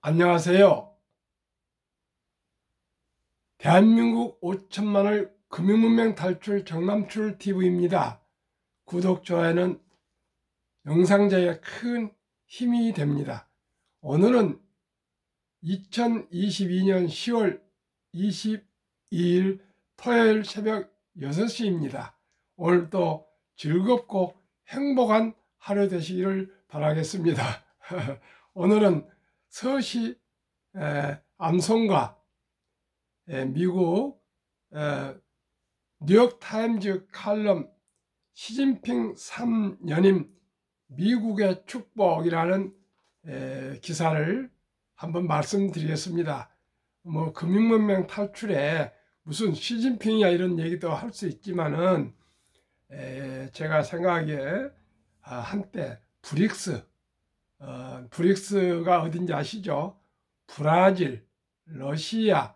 안녕하세요. 대한민국 5천만을 금융문명 탈출 정남출 TV입니다. 구독, 좋아요는 영상 제작에 큰 힘이 됩니다. 오늘은 2022년 10월 22일 토요일 새벽 6시입니다. 오늘도 즐겁고 행복한 하루 되시기를 바라겠습니다. 오늘은 서시 암송가 미국 뉴욕타임즈 칼럼 시진핑 3년임 미국의 축복이라는 기사를 한번 말씀드리겠습니다. 뭐 금융문명 탈출에 무슨 시진핑이야 이런 얘기도 할 수 있지만은 제가 생각하기에 한때 브릭스가 어딘지 아시죠? 브라질, 러시아,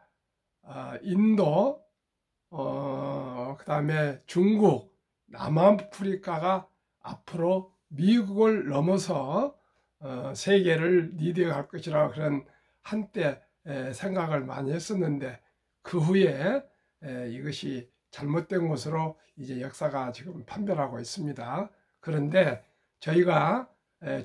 인도, 그 다음에 중국, 남아프리카가 앞으로 미국을 넘어서 세계를 리드해 갈 것이라 그런 한때 생각을 많이 했었는데 그 후에 이것이 잘못된 것으로 이제 역사가 지금 판별하고 있습니다. 그런데 저희가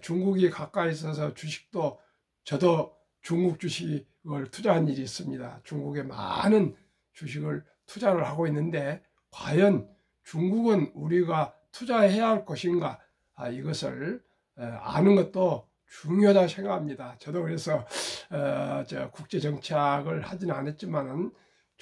중국이 가까이 있어서 주식도 저도 중국 주식을 투자한 일이 있습니다. 중국에 많은 주식을 투자를 하고 있는데 과연 중국은 우리가 투자해야 할 것인가, 이것을 아는 것도 중요하다고 생각합니다. 저도 그래서 국제정치학을 하지는 않았지만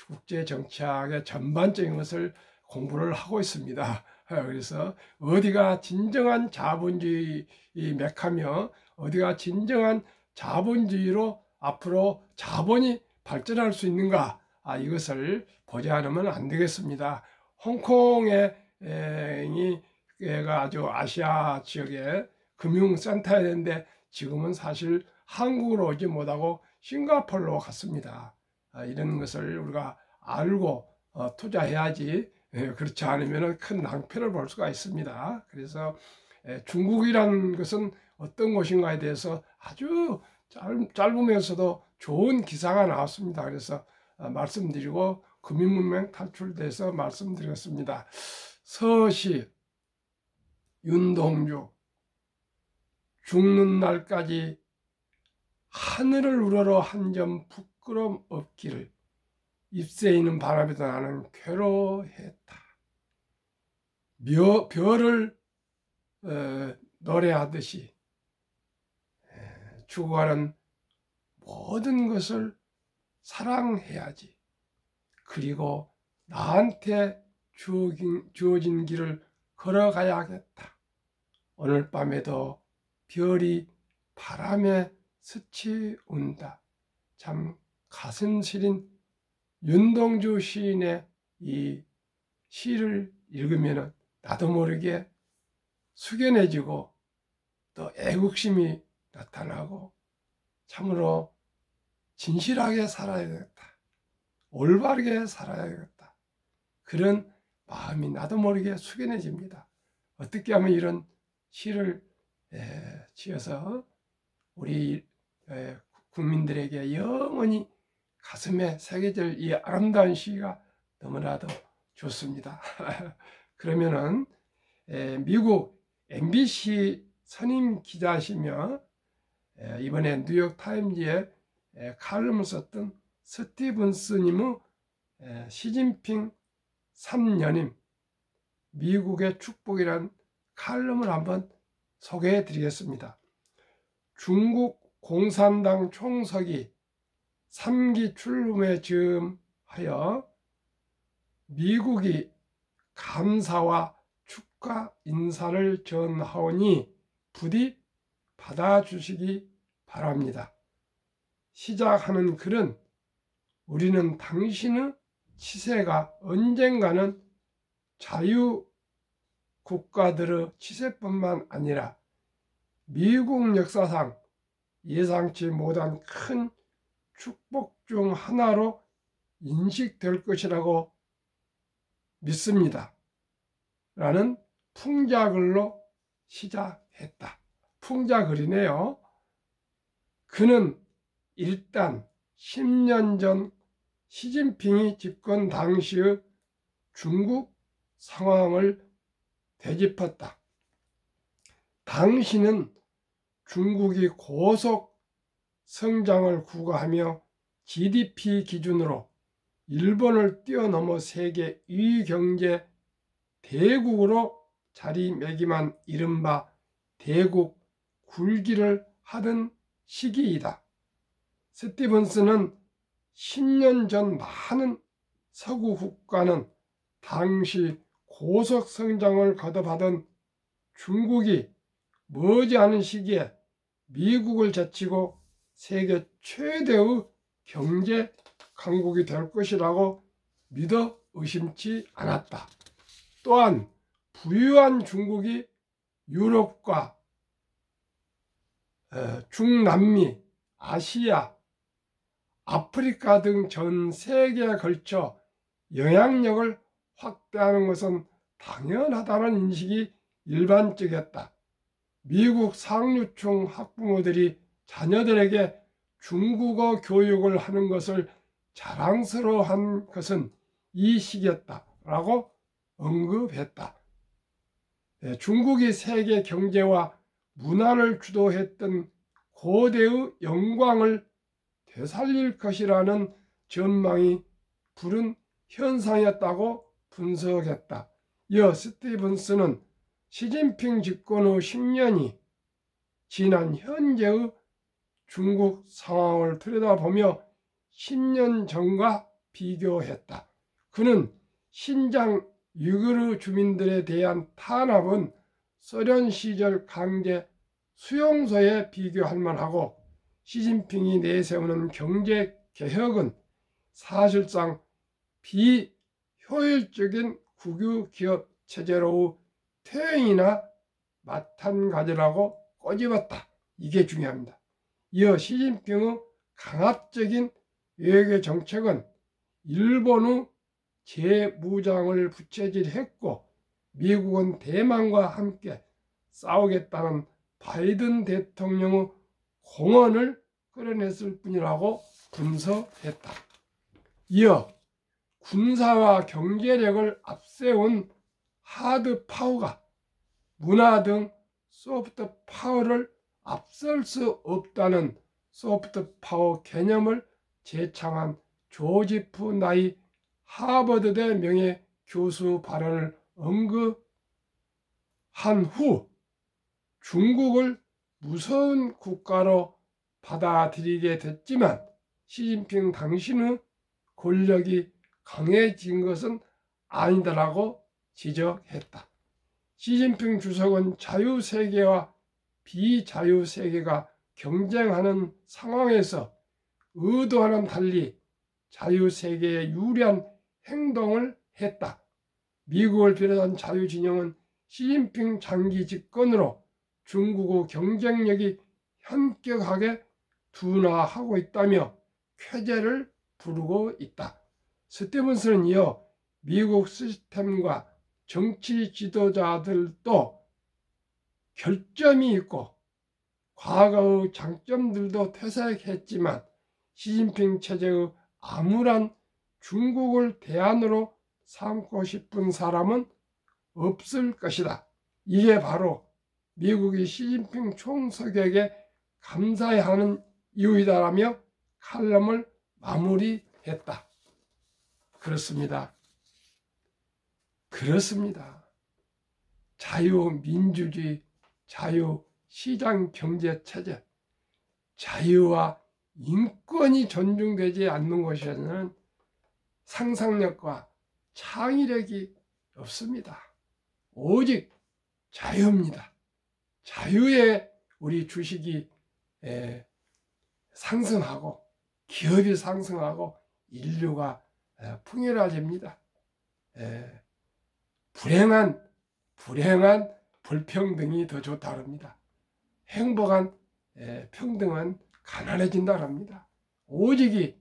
국제정치학의 전반적인 것을 공부를 하고 있습니다. 그래서 어디가 진정한 자본주의 맥하며 어디가 진정한 자본주의로 앞으로 자본이 발전할 수 있는가, 이것을 보지 않으면 안 되겠습니다. 홍콩이 아주 아시아 지역의 금융센터였는데 지금은 사실 한국으로 오지 못하고 싱가포르로 갔습니다. 이런 것을 우리가 알고 투자해야지, 그렇지 않으면 큰 낭패를 볼 수가 있습니다. 그래서 중국이라는 것은 어떤 곳인가에 대해서 아주 짧으면서도 좋은 기사가 나왔습니다. 그래서 말씀드리고 금융문명 탈출돼서 말씀드렸습니다. 서시 윤동주 죽는 날까지 하늘을 우러러 한 점 부끄럼 없기를 잎새 있는 바람에도 나는 괴로워했다. 별을 노래하듯이 죽어가는 모든 것을 사랑해야지. 그리고 나한테 주어진 길을 걸어가야겠다. 오늘 밤에도 별이 바람에 스치온다. 참 가슴 시린 윤동주 시인의 이 시를 읽으면 나도 모르게 숙연해지고 또 애국심이 나타나고 참으로 진실하게 살아야겠다. 올바르게 살아야겠다. 그런 마음이 나도 모르게 숙연해집니다. 어떻게 하면 이런 시를 지어서 우리 국민들에게 영원히 가슴에 새겨질 이 아름다운 시가 너무나도 좋습니다. 그러면은 미국 MBC 선임 기자시며 이번에 뉴욕타임즈에 칼럼을 썼던 스티븐스님의 시진핑 3년임 미국의 축복이란 칼럼을 한번 소개해 드리겠습니다. 중국 공산당 총서기 3기 출범에 즈음하여 미국이 감사와 축하 인사를 전하오니 부디 받아주시기 바랍니다. 시작하는 글은 우리는 당신의 치세가 언젠가는 자유국가들의 치세뿐만 아니라 미국 역사상 예상치 못한 큰 축복 중 하나로 인식될 것이라고 믿습니다. 라는 풍자글로 시작했다. 풍자글이네요. 그는 일단 10년 전 시진핑이 집권 당시의 중국 상황을 되짚었다. 당시는 중국이 고속 성장을 구가하며 GDP 기준으로 일본을 뛰어넘어 세계 2위 경제 대국으로 자리매김한 이른바 대국 굴기를 하던 시기이다. 스티븐스는 10년 전 많은 서구 국가는 당시 고속 성장을 거듭하던 중국이 머지않은 시기에 미국을 제치고 세계 최대의 경제 강국이 될 것이라고 믿어 의심치 않았다. 또한 부유한 중국이 유럽과 중남미, 아시아, 아프리카 등 전 세계에 걸쳐 영향력을 확대하는 것은 당연하다는 인식이 일반적이었다. 미국 상류층 학부모들이 자녀들에게 중국어 교육을 하는 것을 자랑스러워한 것은 이 시기였다라고 언급했다. 중국이 세계 경제와 문화를 주도했던 고대의 영광을 되살릴 것이라는 전망이 푸른 현상이었다고 분석했다. 이어 스티븐스는 시진핑 집권 후 10년이 지난 현재의 중국 상황을 들여다보며 10년 전과 비교했다. 그는 신장 유구르 주민들에 대한 탄압은 소련 시절 강제 수용소에 비교할 만하고 시진핑이 내세우는 경제 개혁은 사실상 비효율적인 국유 기업 체제로의 퇴행이나 마찬가지라고 꼬집었다. 이게 중요합니다. 이어 시진핑의 강압적인 외교 정책은 일본의 재무장을 부채질했고 미국은 대만과 함께 싸우겠다는 바이든 대통령의 공언을 끌어냈을 뿐이라고 분석했다. 이어 군사와 경제력을 앞세운 하드 파워가 문화 등 소프트 파워를 앞설 수 없다는 소프트 파워 개념을 제창한 조지프 나이 하버드대 명예 교수 발언을 언급한 후 중국을 무서운 국가로 받아들이게 됐지만 시진핑 당신의 권력이 강해진 것은 아니다라고 지적했다. 시진핑 주석은 자유세계와 비자유세계가 경쟁하는 상황에서 의도와는 달리 자유세계에 유리한 행동을 했다. 미국을 비롯한 자유진영은 시진핑 장기 집권으로 중국의 경쟁력이 현격하게 둔화하고 있다며 쾌재를 부르고 있다. 스티븐스는 이어 미국 시스템과 정치 지도자들도 결점이 있고 과거의 장점들도 퇴색했지만 시진핑 체제의 암울한 중국을 대안으로 삼고 싶은 사람은 없을 것이다. 이게 바로 미국이 시진핑 총서기에게 감사해야 하는 이유이다라며 칼럼을 마무리했다. 그렇습니다. 자유민주주의, 자유시장경제체제, 자유와 인권이 존중되지 않는 곳에는 상상력과 창의력이 없습니다. 오직 자유입니다. 자유에 우리 주식이 상승하고 기업이 상승하고 인류가 풍요로워집니다. 불행한 불평등이 더 좋다 합니다. 행복한 평등은 가난해진다 합니다. 오직이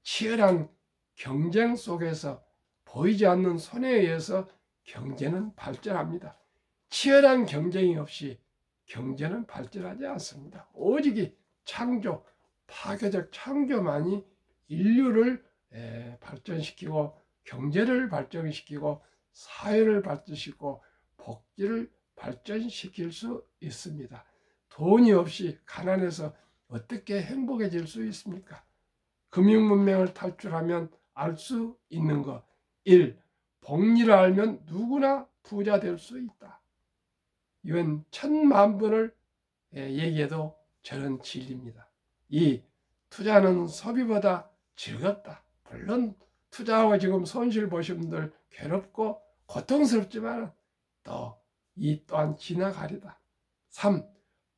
치열한 경쟁 속에서 보이지 않는 손에 의해서 경제는 발전합니다. 치열한 경쟁이 없이 경제는 발전하지 않습니다. 오직이 창조, 파괴적 창조만이 인류를 발전시키고 경제를 발전시키고 사회를 발전시키고 복지를 발전시킬 수 있습니다. 돈이 없이 가난해서 어떻게 행복해질 수 있습니까? 금융문명을 탈출하면 알 수 있는 것. 1. 복리를 알면 누구나 부자 될 수 있다. 이건 1000만번을 얘기해도 저런 진리입니다. 2. 투자는 소비보다 즐겁다. 물론 투자하고 지금 손실 보신 분들 괴롭고 고통스럽지만 이 또한 지나가리다. 3.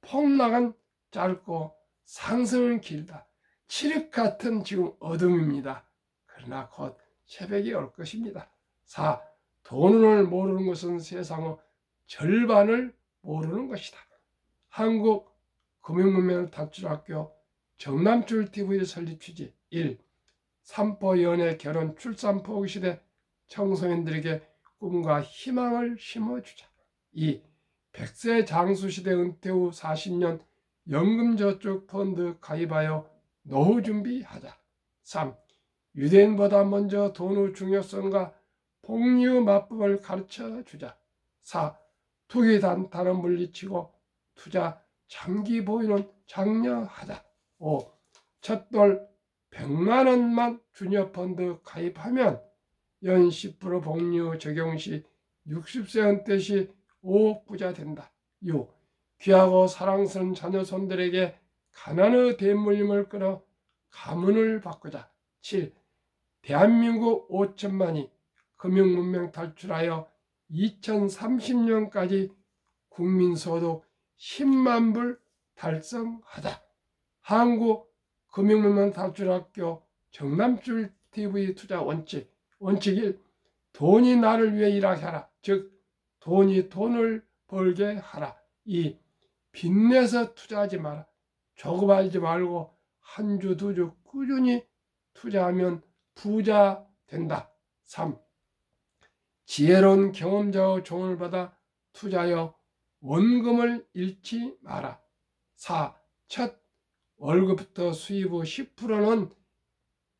폭락은 짧고 상승은 길다. 칠흑 같은 지금 어둠입니다. 그러나 곧 새벽이 올 것입니다. 4. 돈을 모르는 것은 세상의 절반을 모르는 것이다. 한국 금융문명 탈출학교 정남출TV 설립 취지 1. 삼포 연애 결혼 출산 포기 시대 청소년들에게 꿈과 희망을 심어주자. 2. 100세 장수시대 은퇴 후 40년 연금저축펀드 가입하여 노후 준비하자. 3. 유대인보다 먼저 돈의 중요성과 복리의 맞법을 가르쳐주자. 4. 투기 단타는 물리치고 투자 장기 보유는 장려하자. 5. 첫돌 100만원만 주녀펀드 가입하면 연 10% 복리 적용 시 60세 은퇴 시 5억 부자 된다. 6. 귀하고 사랑스러운 자녀 손들에게 가난의 대물림을 끊어 가문을 바꾸자. 7. 대한민국 5천만이 금융문명 탈출하여 2030년까지 국민소득 10만 불 달성하자. 한국 금융문명 탈출학교 정남출TV 투자 원칙 1. 돈이 나를 위해 일하게 하라. 즉 돈이 돈을 벌게 하라. 2. 빚내서 투자하지 마라. 조급하지 말고 한 주, 두 주 꾸준히 투자하면 부자 된다. 3. 지혜로운 경험자의 조언을 받아 투자하여 원금을 잃지 마라. 4. 첫 월급부터 수입 후 10%는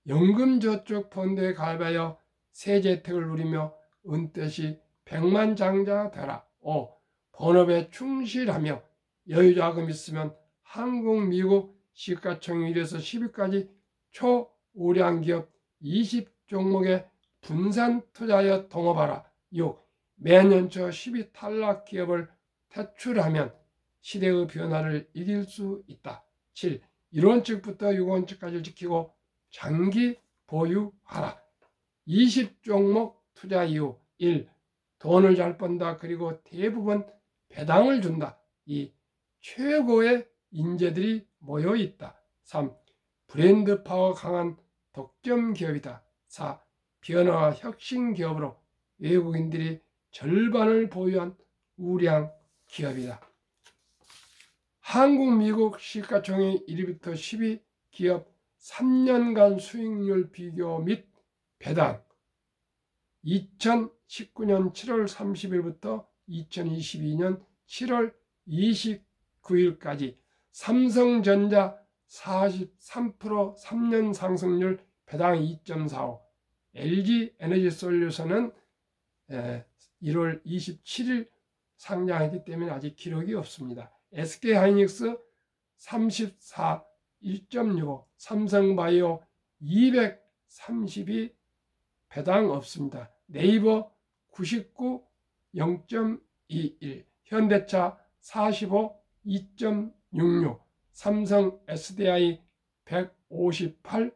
연금저축펀드에 가입하여 세제 혜택을 누리며 은퇴 시 백만장자 되라. 5. 본업에 충실하며 여유자금 있으면 한국, 미국 시가총액 1에서 10위까지 초우량기업 20종목에 분산 투자하여 동업하라. 6. 매년 초 10위 탈락 기업을 퇴출하면 시대의 변화를 이길 수 있다. 7. 1원칙부터 6원칙까지 지키고 장기 보유하라. 20종목 투자 이후 1. 돈을 잘 번다. 그리고 대부분 배당을 준다. 2. 최고의 인재들이 모여있다. 3. 브랜드 파워 강한 독점 기업이다. 4. 변화와 혁신 기업으로 외국인들이 절반을 보유한 우량 기업이다. 한국, 미국 시가총액 1위부터 10위 기업 3년간 수익률 비교 및 배당 2019년 7월 30일부터 2022년 7월 29일까지 삼성전자 43% 3년 상승률 배당 2.45, LG에너지솔루션은 1월 27일 상장했기 때문에 아직 기록이 없습니다. SK하이닉스 34 1.65, 삼성바이오 232 배당 없습니다. 네이버 99 0.21, 현대차 45 2.66, 삼성 SDI 158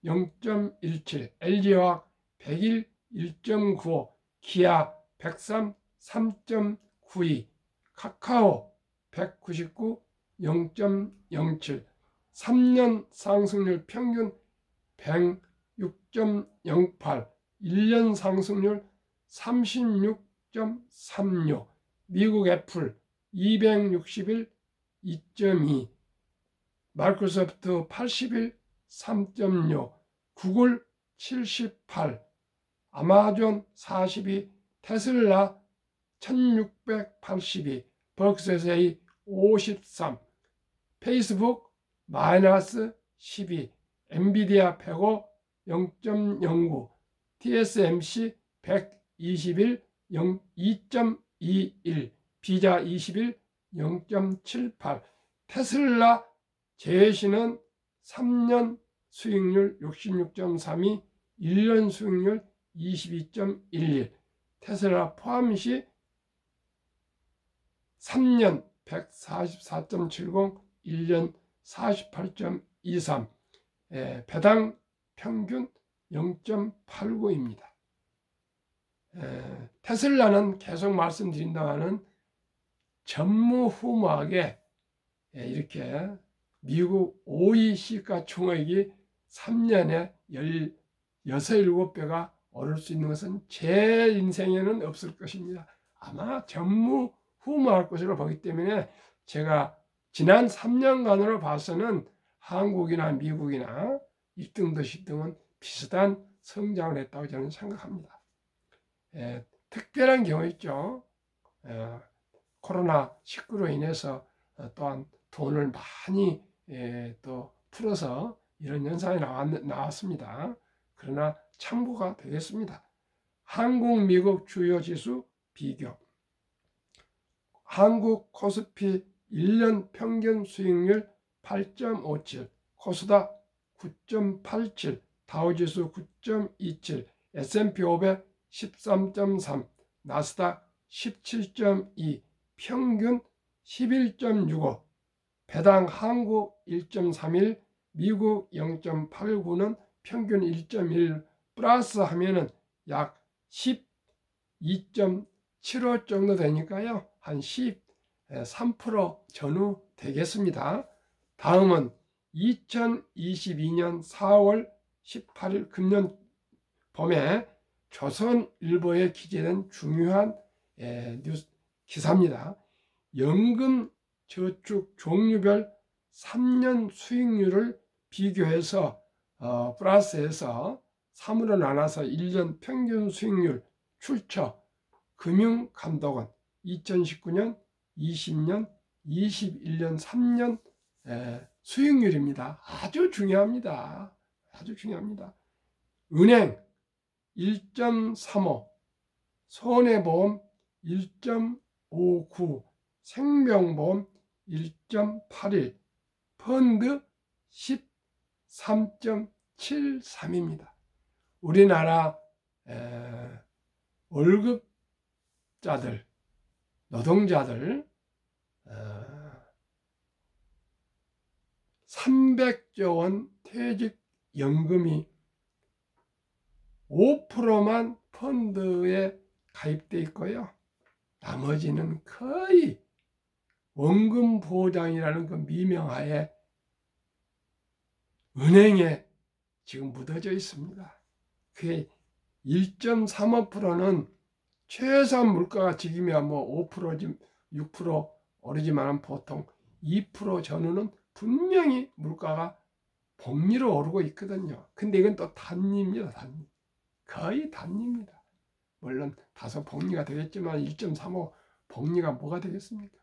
0.17, LG화학 101 1.95, 기아 103 3.92, 카카오 199 0.07, 3년 상승률 평균 106.08, 1년 상승률 36.36, 미국 애플 261 2.2, 마이크로소프트 81 3.6, 구글 78, 아마존 42, 테슬라 1682, 버크셔세이 53, 페이스북 마이너스 12, 엔비디아 105 0.09, TSMC 121 2.21, 비자 21 0.78. 테슬라 제시는 3년 수익률 66.32, 1년 수익률 22.11. 테슬라 포함시 3년 144.70, 1년 48.23, 배당 평균 0.89입니다. 테슬라는 계속 말씀드린다마는 전무후무하게 이렇게 미국 OE 시가총액이 3년에 16, 17배가 오를 수 있는 것은 제 인생에는 없을 것입니다. 아마 전무후무할 것으로 보기 때문에 제가 지난 3년간으로 봐서는 한국이나 미국이나 1등도 10등은 비슷한 성장을 했다고 저는 생각합니다. 특별한 경우 있죠. 코로나19로 인해서 또한 돈을 많이 또 풀어서 이런 현상이 나왔습니다. 그러나 참고가 되겠습니다. 한국, 미국 주요 지수 비교. 한국 코스피 1년 평균 수익률 8.57, 코스닥 9.87, 다우지수 9.27, S&P 500 13.3, 나스닥 17.2, 평균 11.65, 배당 한국 1.31, 미국 0.89는 평균 1.1 플러스 하면은 약 12.75 정도 되니까요. 한 13% 전후 되겠습니다. 다음은 2022년 4월 18일 금년 봄에 조선일보에 기재된 중요한 뉴스 기사입니다. 연금저축 종류별 3년 수익률을 비교해서 플러스해서 3으로 나눠서 1년 평균 수익률 출처 금융감독원 2019년, 20년, 21년 3년 수익률입니다. 아주 중요합니다. 아주 중요합니다. 은행 1.35, 손해보험 1.59, 생명보험 1.81, 펀드 13.73입니다. 우리나라 월급자들, 노동자들 300조 원 퇴직연금이 5%만 펀드에 가입되어 있고요. 나머지는 거의 원금 보장이라는 그 미명하에 은행에 지금 묻어져 있습니다. 그게 1.35%는 최소한 물가가 지금이야 뭐 5%, 6% 오르지만 보통 2% 전후는 분명히 물가가 복리로 오르고 있거든요. 근데 이건 또 단위입니다. 단위. 거의 단위입니다. 물론 다소 복리가 되겠지만 1.35 복리가 뭐가 되겠습니까?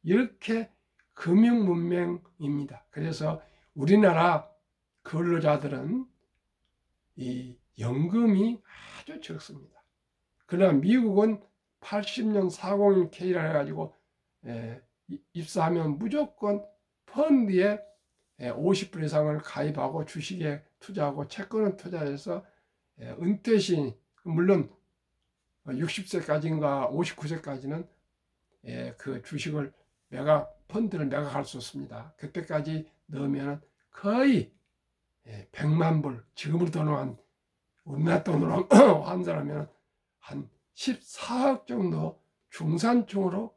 이렇게 금융문맹입니다. 그래서 우리나라 근로자들은 이 연금이 아주 적습니다. 그러나 미국은 80년 401k라 해가지고 입사하면 무조건 펀드에 50% 이상을 가입하고 주식에 투자하고 채권을 투자해서 은퇴 시 물론 60세까지인가 59세까지는 그 주식을 펀드를 매각할 수 없습니다. 그때까지 넣으면 거의 100만 불, 지금으로 돈으로 우리나라 돈으로 환산하면 한 14억 정도 중산층으로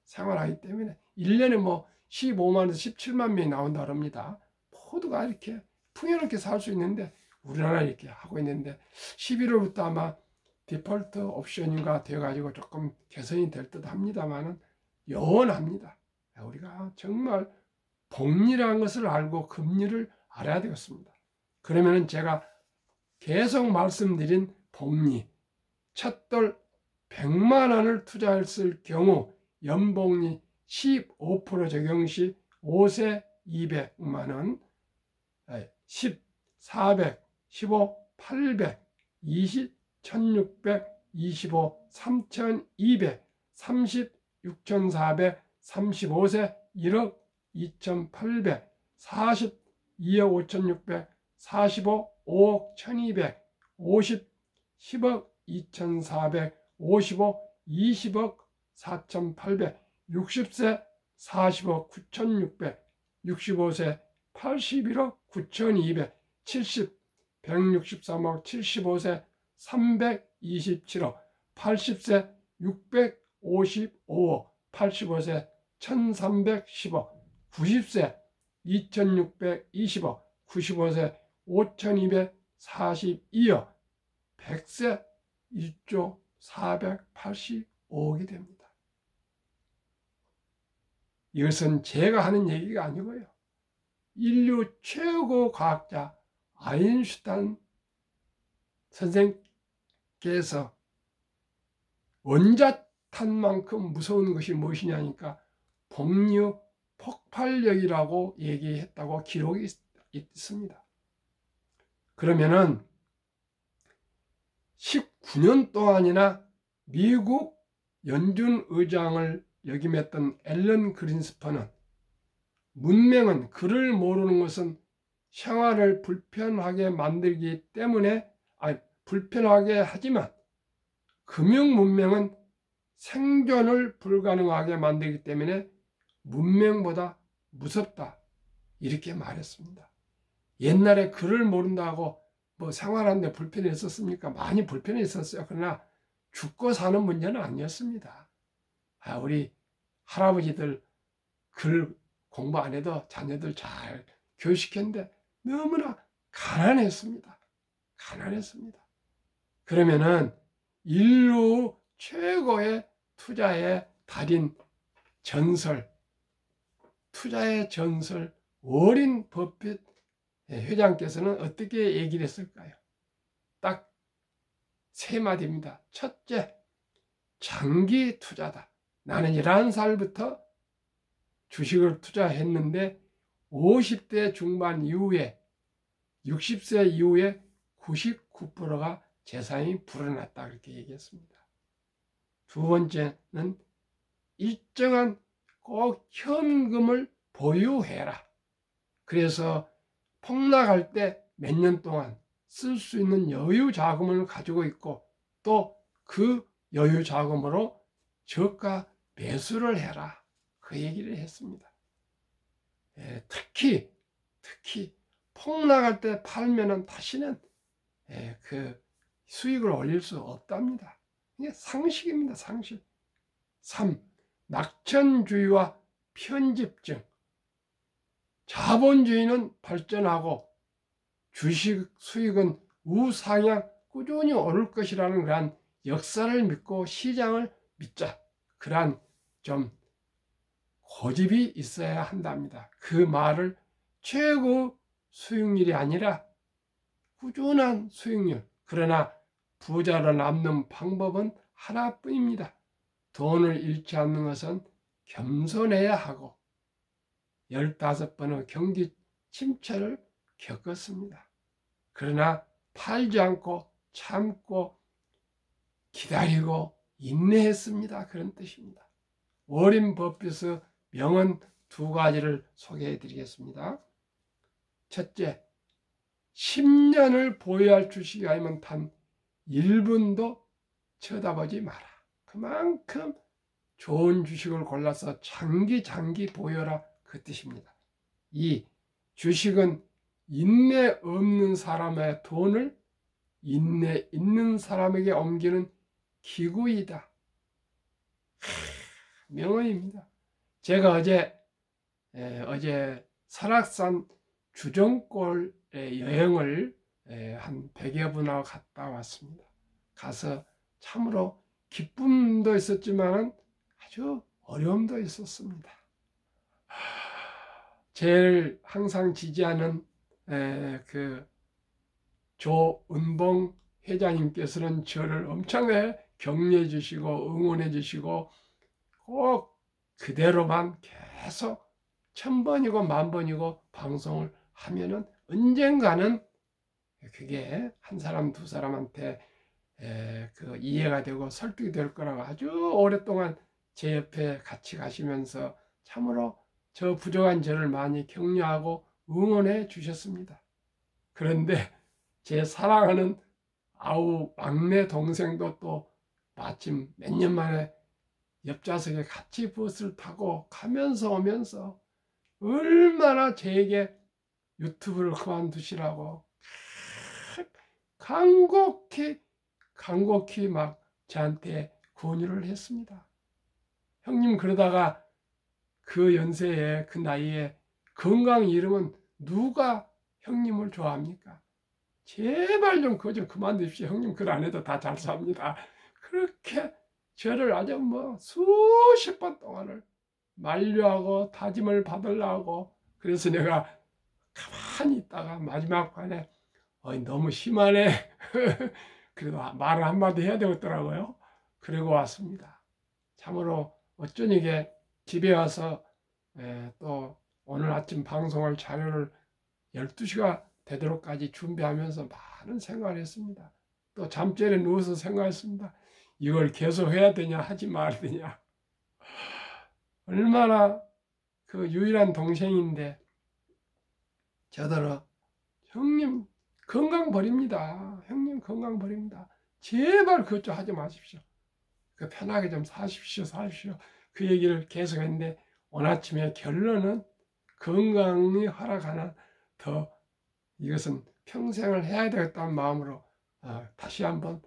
생활하기 때문에 1년에 뭐 15만에서 17만 명이 나온다고 합니다. 모두가 이렇게 풍요롭게 살 수 있는데 우리나라 이렇게 하고 있는데 11월부터 아마 디폴트 옵션인가 되어가지고 조금 개선이 될 듯 합니다만은 요원합니다. 우리가 정말 복리라는 것을 알고 금리를 알아야 되겠습니다. 그러면 제가 계속 말씀드린 복리, 첫돌 100만 원을 투자했을 경우 연복리 15% 적용 시 5세 200만 원, 10, 400, 15, 800, 20, 1600, 25, 3200, 30, 6400, 35세 1억 2800, 40, 2억 5600, 45, 5억 1200, 50, 10억 2400, 55, 20억 4800, 60세 40억 9600, 65세 81억 9200, 70, 163억 75세 327억, 80세 655억, 85세 1310억, 90세 2620억, 95세 5242억, 100세 1조 485억이 됩니다. 이것은 제가 하는 얘기가 아니고요. 인류 최고 과학자 아인슈타인 선생께서 원자탄만큼 무서운 것이 무엇이냐니까 복류 폭발력이라고 얘기했다고 기록이 있습니다. 그러면은 19년 동안이나 미국 연준 의장을 역임했던 앨런 그린스퍼는 문명은 글을 모르는 것은 생활을 불편하게 만들기 때문에 불편하게 하지만 금융 문명은 생존을 불가능하게 만들기 때문에 문명보다 무섭다, 이렇게 말했습니다. 옛날에 글을 모른다고 뭐 생활하는데 불편했었습니까? 많이 불편했었어요. 그러나 죽고 사는 문제는 아니었습니다. 우리 할아버지들 글 공부 안 해도 자녀들 잘 교육시켰는데 너무나 가난했습니다. 가난했습니다. 그러면은 인류 최고의 투자의 달인 전설, 투자의 전설 워린 버핏 회장께서는 어떻게 얘기를 했을까요? 딱 세 마디입니다. 첫째, 장기 투자다. 나는 11살부터 주식을 투자했는데 50대 중반 이후에 60세 이후에 99%가 재산이 불어났다, 그렇게 얘기했습니다. 두 번째는 일정한 꼭 현금을 보유해라. 그래서 폭락할 때 몇 년 동안 쓸 수 있는 여유 자금을 가지고 있고 또 그 여유 자금으로 저가 매수를 해라, 그 얘기를 했습니다. 특히 폭락할 때 팔면은 다시는 그 수익을 올릴 수 없답니다. 이게 상식입니다, 상식. 3. 낙천주의와 편집증. 자본주의는 발전하고 주식 수익은 우상향 꾸준히 오를 것이라는 그러한 역사를 믿고 시장을 믿자, 그러한 좀 고집이 있어야 한답니다. 그 말을 최고 수익률이 아니라 꾸준한 수익률, 그러나 부자로 남는 방법은 하나뿐입니다. 돈을 잃지 않는 것은 겸손해야 하고 15번의 경기 침체를 겪었습니다. 그러나 팔지 않고 참고 기다리고 인내했습니다. 그런 뜻입니다. 워린 버핏의 명언 두 가지를 소개해 드리겠습니다. 첫째, 10년을 보유할 주식이 아니면 단 1분도 쳐다보지 마라. 그만큼 좋은 주식을 골라서 장기 보유하라, 그 뜻입니다. 2. 주식은 인내 없는 사람의 돈을 인내 있는 사람에게 옮기는 기구이다. 명언입니다. 제가 어제 설악산 주정골 여행을 한 100여 분하고 갔다 왔습니다. 가서 참으로 기쁨도 있었지만 아주 어려움도 있었습니다. 제일 항상 지지하는 그 조은봉 회장님께서는 저를 엄청나게 격려해 주시고 응원해 주시고 꼭 그대로만 계속 1000번이고 10,000번이고 방송을 하면은 언젠가는 그게 한 사람 두 사람한테 그 이해가 되고 설득이 될 거라고 아주 오랫동안 제 옆에 같이 가시면서 참으로 저 부족한 저를 많이 격려하고 응원해 주셨습니다. 그런데 제 사랑하는 아우 막내 동생도 또 마침 몇 년 만에 옆좌석에 같이 버스를 타고 가면서 오면서 얼마나 저에게 유튜브를 그만두시라고 간곡히 막 저한테 권유를 했습니다. 형님, 그러다가 그 연세에 그 나이에 건강 잃으면 누가 형님을 좋아합니까? 제발 좀 그거 좀 그만두십시오. 형님 글 안 해도 다 잘 삽니다. 그렇게 저를 아주 뭐 수십 번 동안을 만류하고 다짐을 받으려고, 그래서 내가 가만히 있다가 마지막 판에 너무 심하네. 그래도 말을 한마디 해야 되겠더라고요. 그리고 왔습니다. 참으로 어쩐 이게 집에 와서 또 오늘 아침 방송할 자료를 12시가 되도록까지 준비하면서 많은 생각을 했습니다. 또 잠자리에 누워서 생각했습니다. 이걸 계속 해야 되냐 하지 말아야 되냐. 얼마나 그 유일한 동생인데 저더러 형님 건강 버립니다. 형님 건강 버립니다. 제발 그것 좀 하지 마십시오. 그 편하게 좀 사십시오. 그 얘기를 계속 했는데 오늘 아침에 결론은 건강이 허락하나 더 이것은 평생을 해야 되겠다는 마음으로 다시 한번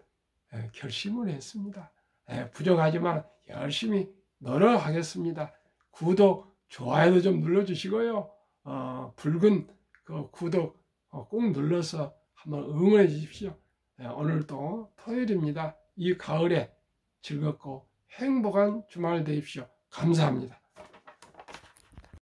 결심을 했습니다. 부족하지만 열심히 노력하겠습니다. 구독, 좋아요도 좀 눌러주시고요. 붉은 그 구독 꼭 눌러서 한번 응원해 주십시오. 오늘도 토요일입니다. 이 가을에 즐겁고 행복한 주말 되십시오. 감사합니다.